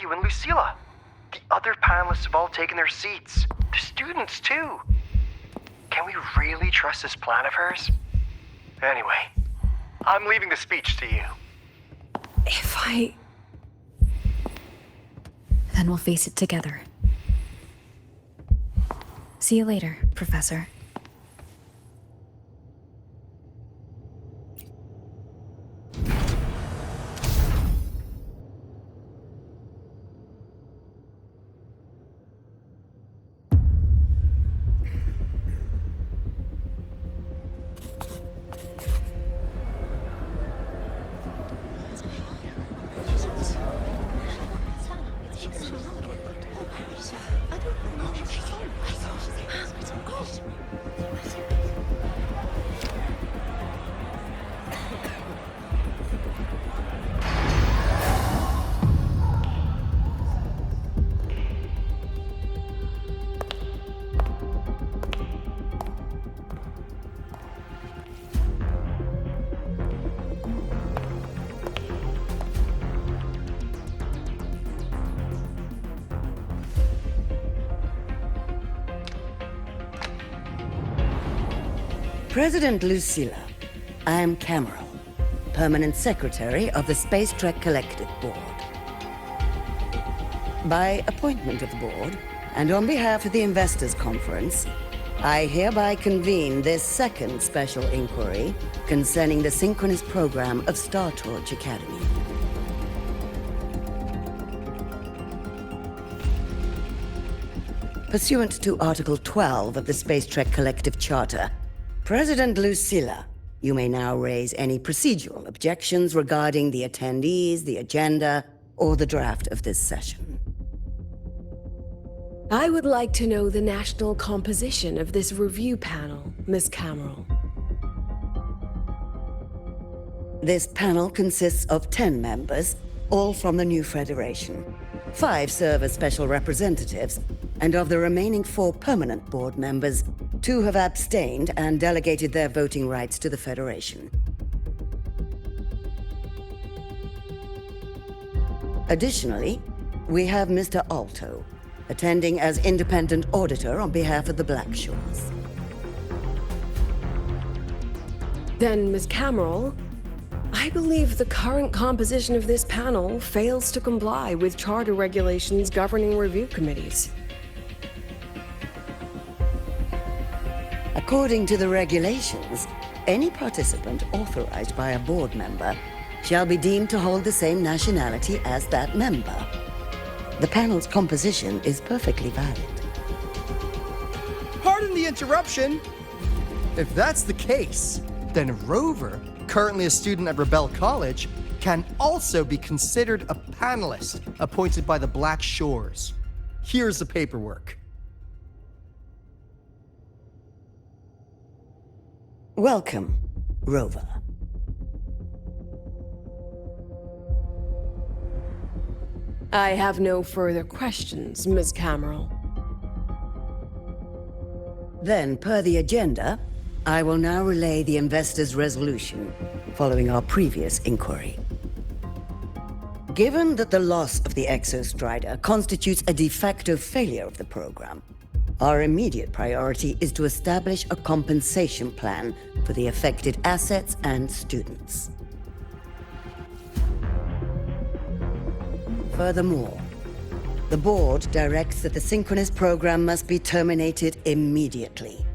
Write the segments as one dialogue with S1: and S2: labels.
S1: you and Lucilla. The other panelists have all taken their seats. The students, too. Can we really trust this plan of hers? Anyway, I'm leaving the speech to you.
S2: Then we'll face it together. See you later, Professor.
S3: President Lucilla, I am Cameron, Permanent Secretary of the Space Trek Collective Board. By appointment of the Board, and on behalf of the Investors Conference, I hereby convene this second special inquiry concerning the synchronous program of Star Torch Academy. Pursuant to Article 12 of the Space Trek Collective Charter, President Lucilla, you may now raise any procedural objections regarding the attendees, the agenda, or the draft of this session.
S4: I would like to know the national composition of this review panel, Ms. Cameron.
S3: This panel consists of 10 members, all from the new Federation. 5 serve as special representatives, and of the remaining 4 permanent board members, 2 have abstained and delegated their voting rights to the Federation. Additionally, we have Mr. Alto, attending as independent auditor on behalf of the Blackshores.
S4: Then, Ms. Cameron, I believe the current composition of this panel fails to comply with charter regulations governing review committees.
S3: According to the regulations, any participant authorized by a board member shall be deemed to hold the same nationality as that member. The panel's composition is perfectly valid.
S5: Pardon the interruption. If that's the case, then Rover, currently a student at Rebel College, can also be considered a panelist appointed by the Black Shores. Here's the paperwork.
S3: Welcome, Rover.
S4: I have no further questions, Ms. Cameron.
S3: Then, per the agenda, I will now relay the investors' resolution following our previous inquiry. Given that the loss of the Exostrider constitutes a de facto failure of the program, our immediate priority is to establish a compensation plan for the affected assets and students. Furthermore, the board directs that the synchronous program must be terminated immediately,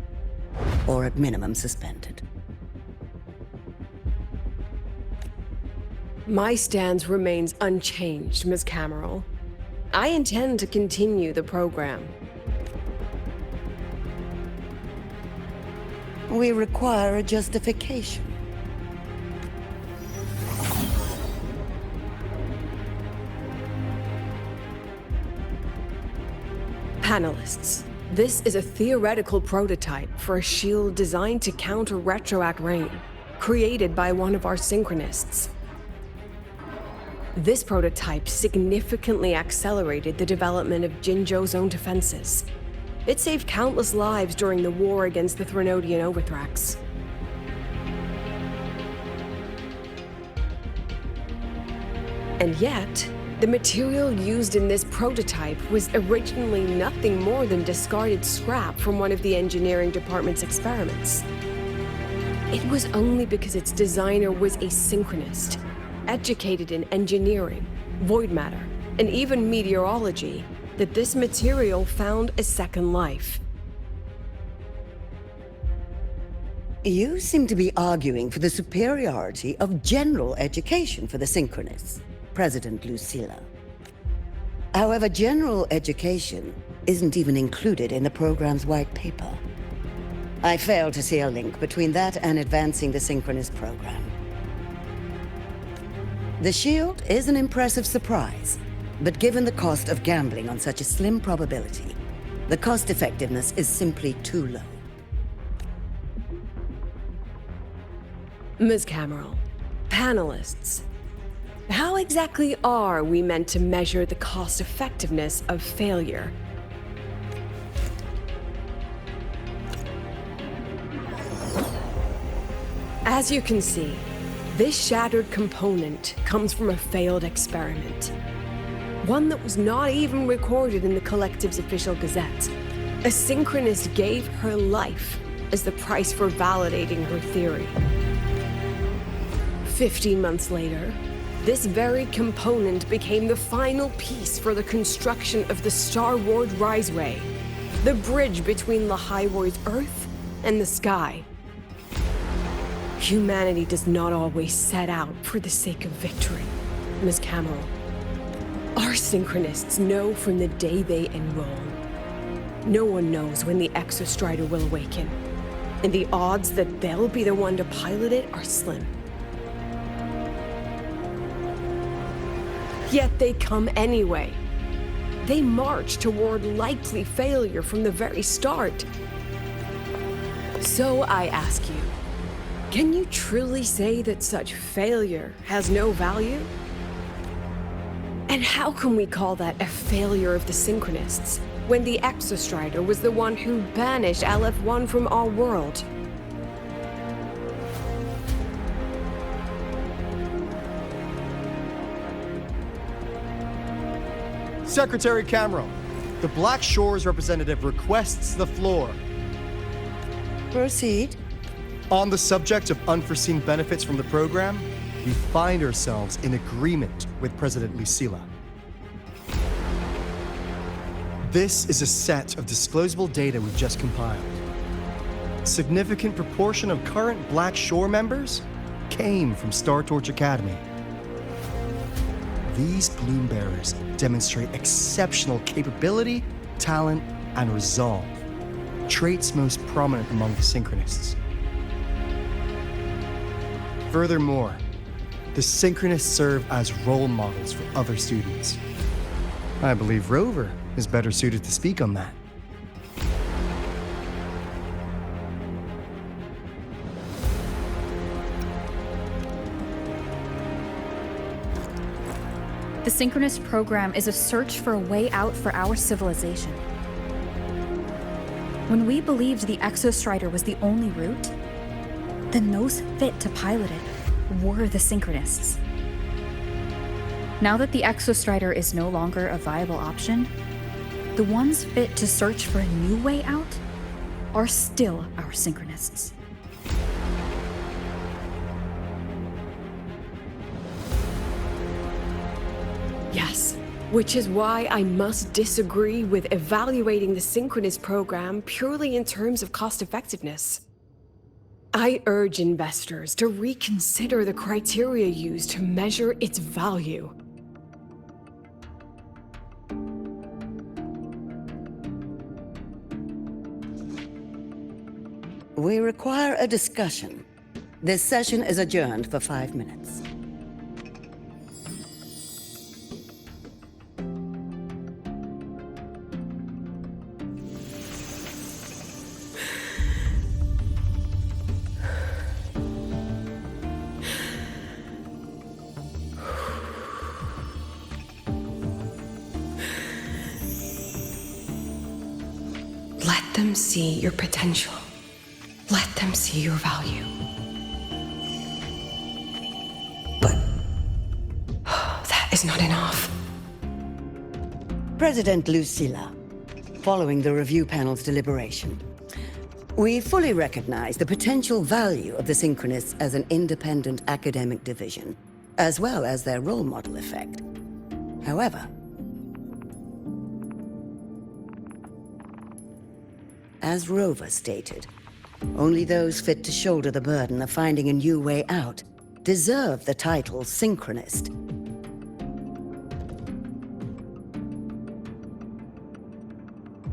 S3: or at minimum suspended.
S4: My stance remains unchanged, Ms. Cameron. I intend to continue the program.
S3: We require a justification.
S4: Panelists, this is a theoretical prototype for a shield designed to counter retroact rain, created by one of our synchronists. This prototype significantly accelerated the development of Jinzhou's own defenses. It saved countless lives during the war against the Threnodian Overthrax. And yet, The material used in this prototype was originally nothing more than discarded scrap from one of the engineering department's experiments. It was only because its designer was a synchronist, educated in engineering, void matter, and even meteorology, that this material found a second life.
S3: You seem to be arguing for the superiority of general education for the Synchronists, President Lucilla. However, general education isn't even included in the program's white paper. I fail to see a link between that and advancing the Synchronist program. The shield is an impressive surprise, but given the cost of gambling on such a slim probability, the cost-effectiveness is simply too low.
S4: Ms. Cameron, panelists, how exactly are we meant to measure the cost-effectiveness of failure? As you can see, this shattered component comes from a failed experiment. One that was not even recorded in the Collective's official gazette. A synchronist gave her life as the price for validating her theory. 15 months later, this very component became the final piece for the construction of the Starward Riseway, the bridge between Lahiroy's Earth and the sky. Humanity does not always set out for the sake of victory, Ms. Cameron. Our synchronists know from the day they enroll. No one knows when the Exostrider will awaken, and the odds that they'll be the one to pilot it are slim. Yet they come anyway. They march toward likely failure from the very start. So I ask you, can you truly say that such failure has no value? And how can we call that a failure of the Synchronists, when the Exostrider was the one who banished LF-1 from our world?
S5: Secretary Cameron, the Black Shores representative requests the floor.
S3: Proceed.
S5: On the subject of unforeseen benefits from the program, we find ourselves in agreement with President Lucilla. This is a set of disclosable data we've just compiled. A significant proportion of current Black Shore members came from Star Torch Academy. These Bloom Bearers demonstrate exceptional capability, talent, and resolve, traits most prominent among the Synchronists. Furthermore, the Synchronists serve as role models for other students. I believe Rover is better suited to speak on that.
S2: The Synchronist program is a search for a way out for our civilization. When we believed the Exostrider was the only route, then those fit to pilot it were the Synchronists. Now that the Exostrider is no longer a viable option, the ones fit to search for a new way out are still our Synchronists.
S4: Yes, which is why I must disagree with evaluating the Synchronist program purely in terms of cost-effectiveness. I urge investors to reconsider the criteria used to measure its value.
S3: We require a discussion. This session is adjourned for 5 minutes.
S4: Let them see your potential. Let them see your value. But that is not enough.
S3: President Lucilla, following the review panel's deliberation, we fully recognize the potential value of the Synchronists as an independent academic division, as well as their role model effect. However, as Rover stated, only those fit to shoulder the burden of finding a new way out deserve the title Synchronist.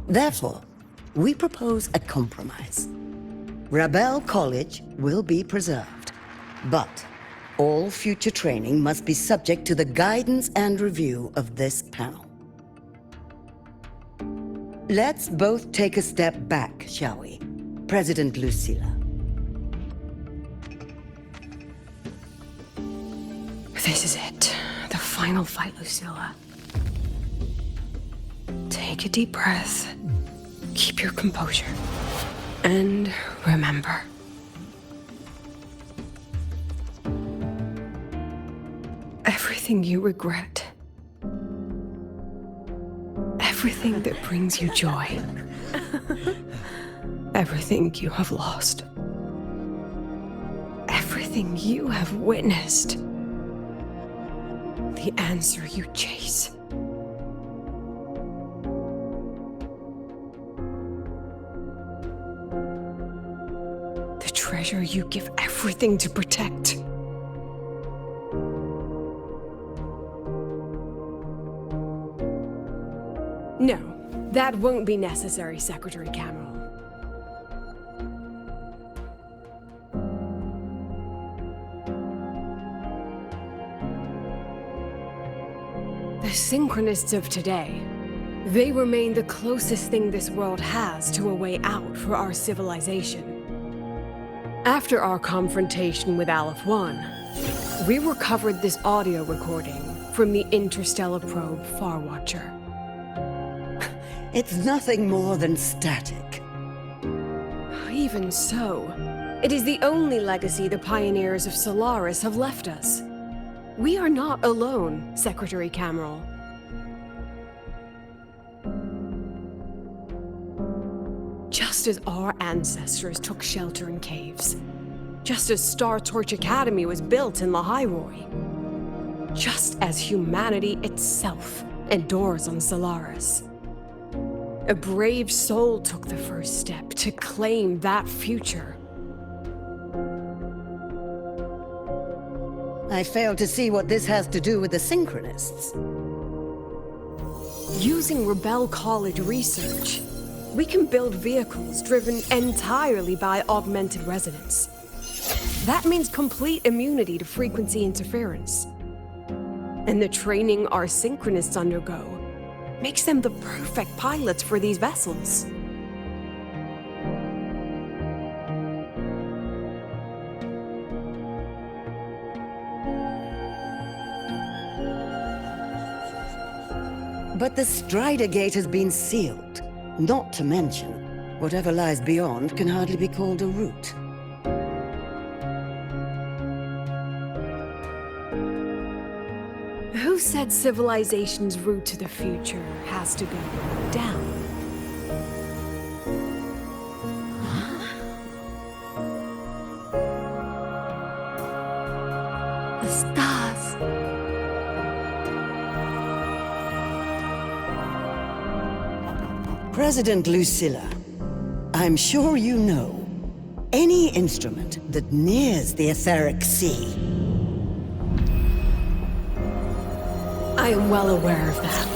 S3: Therefore, we propose a compromise. Rebel College will be preserved, but all future training must be subject to the guidance and review of this panel. Let's both take a step back, shall we? President Lucilla.
S4: This is it. The final fight, Lucilla. Take a deep breath. Keep your composure. And remember. Everything you regret. Everything that brings you joy. Everything you have lost. Everything you have witnessed. The answer you chase. The treasure you give everything to protect. No, that won't be necessary, Secretary Cameron. The Synchronists of today, they remain the closest thing this world has to a way out for our civilization. After our confrontation with Aleph 1, we recovered this audio recording from the interstellar probe Farwatcher.
S3: It's nothing more than static.
S4: Even so, it is the only legacy the pioneers of Solaris have left us. We are not alone, Secretary Cameron. Just as our ancestors took shelter in caves, just as Star Torch Academy was built in Lahairoi, just as humanity itself endures on Solaris, a brave soul took the first step to claim that future.
S3: I fail to see what this has to do with the Synchronists.
S4: Using Rebel College research, we can build vehicles driven entirely by augmented resonance. That means complete immunity to frequency interference. And the training our Synchronists undergo makes them the perfect pilots for these vessels.
S3: But the Strider Gate has been sealed. Not to mention, whatever lies beyond can hardly be called a route.
S4: Who said civilization's route to the future has to go down?
S2: The stars.
S3: President Lucilla, I'm sure you know, any instrument that nears the etheric sea.
S4: I am well aware of that.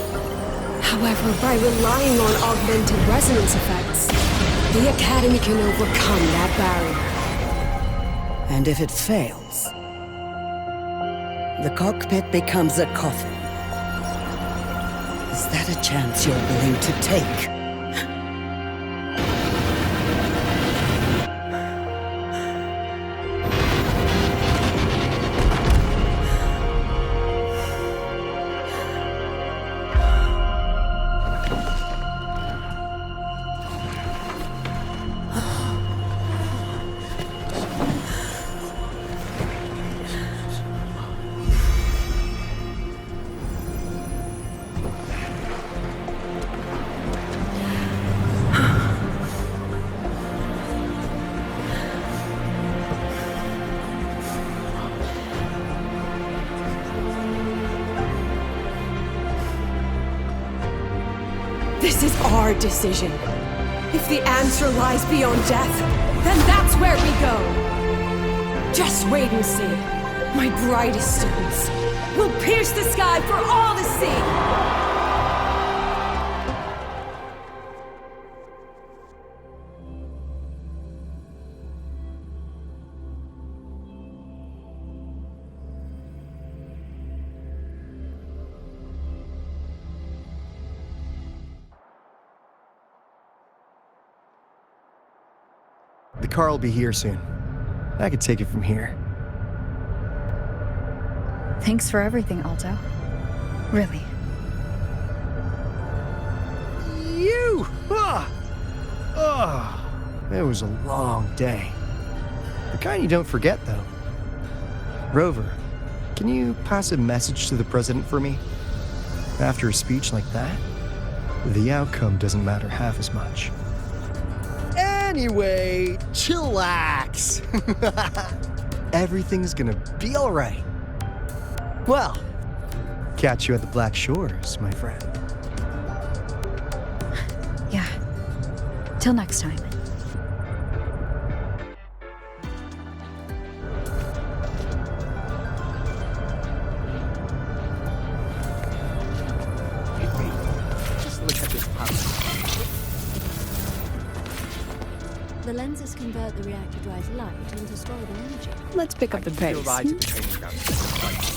S4: However, by relying on augmented resonance effects, the Academy can overcome that barrier.
S3: And if it fails, the cockpit becomes a coffin. Is that a chance you're willing to take?
S4: is our decision. If the answer lies beyond death, then that's where we go. Just wait and see. My brightest students will pierce the sky for all to see.
S5: The car will be here soon. I could take it from here.
S2: Thanks for everything, Alto. Really.
S5: You! It was a long day. The kind you don't forget, though. Rover, can you pass a message to the president for me? After a speech like that, the outcome doesn't matter half as much. Anyway, chillax. Everything's gonna be all right. Well, catch you at the Black Shores, my friend.
S2: Yeah. Till next time.
S5: Just look at this house.
S6: The lenses convert the reactor drive's light into storeable energy.
S4: Let's pick up the pace.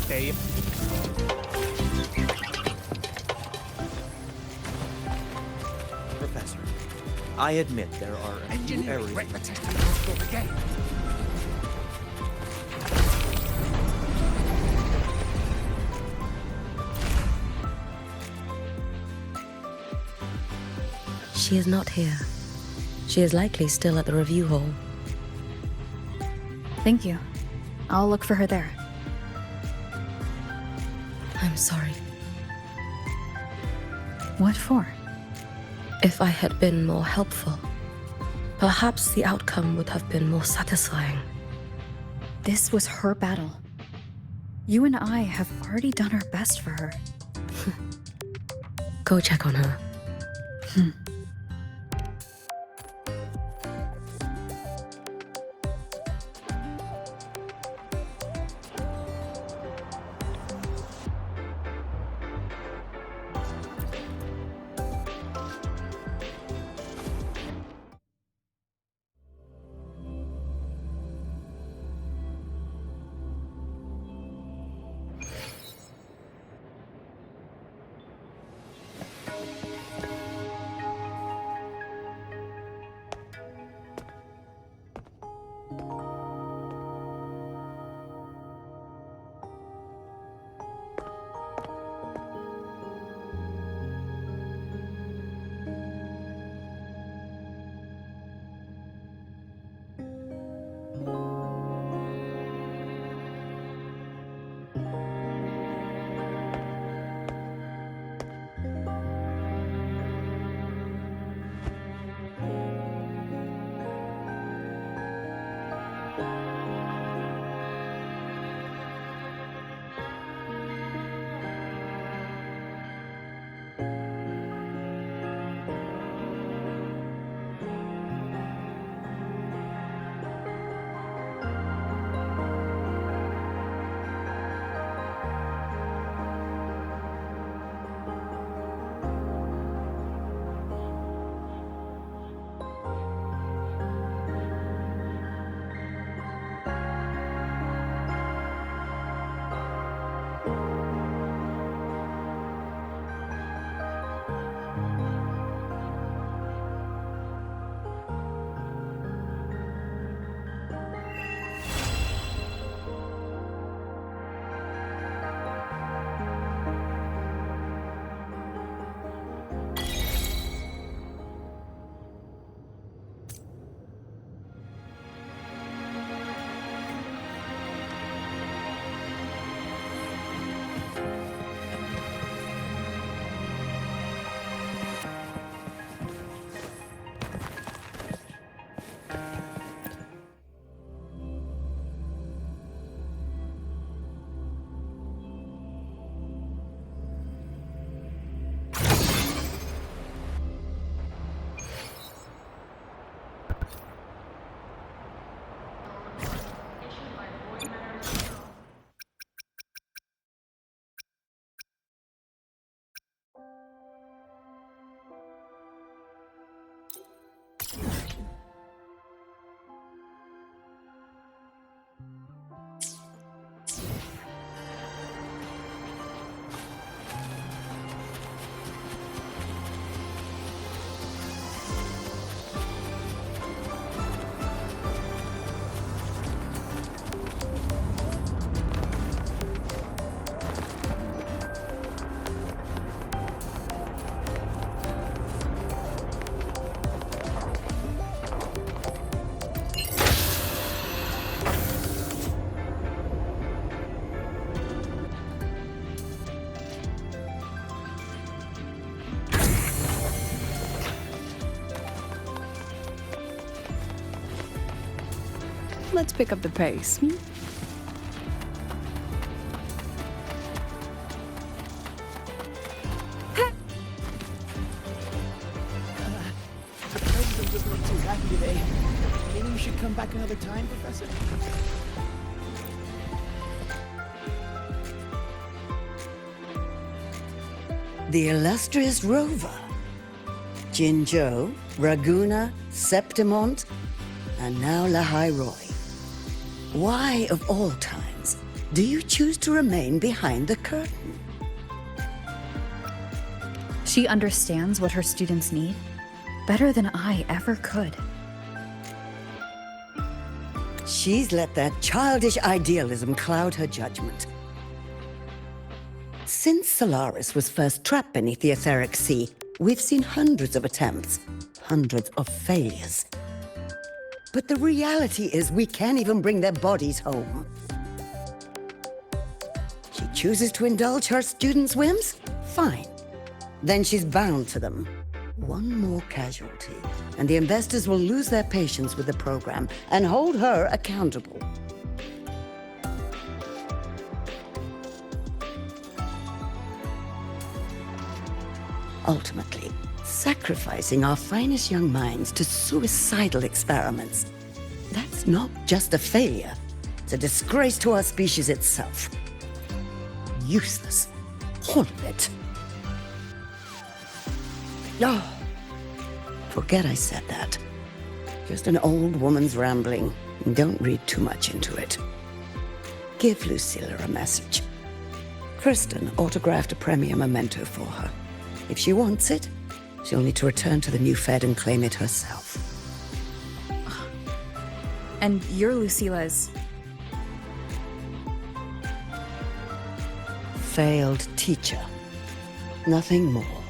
S7: Stay.
S8: Professor, I admit there are a few errors.
S9: She is not here. She is likely still at the review hall.
S2: Thank you. I'll look for her there.
S9: I'm sorry.
S2: What for?
S9: If I had been more helpful, perhaps the outcome would have been more satisfying.
S2: This was her battle. You and I have already done our best for her.
S9: Go check on her.
S4: let's pick up the pace. Hmm?
S7: The president doesn't look too happy today. Maybe we should come back another time, Professor?
S3: The illustrious Rover. Jinzhou, Raguna, Septimont, and now Lahai Roi. Why, of all times, do you choose to remain behind the curtain?
S2: She understands what her students need better than I ever could.
S3: She's let that childish idealism cloud her judgment. Since Solaris was first trapped beneath the etheric sea, we've seen hundreds of attempts, hundreds of failures. But the reality is we can't even bring their bodies home. She chooses to indulge her students' whims? Fine. Then she's bound to them. One more casualty, and the investors will lose their patience with the program and hold her accountable. Ultimately, sacrificing our finest young minds to suicidal experiments. That's not just a failure. It's a disgrace to our species itself. Useless. All of it. Oh, forget I said that. Just an old woman's rambling. Don't read too much into it. Give Lucilla a message. Kristen autographed a premier memento for her. If she wants it, she'll need to return to the new Fed and claim it herself.
S2: And you're Lucilla's.
S3: Failed teacher. Nothing more.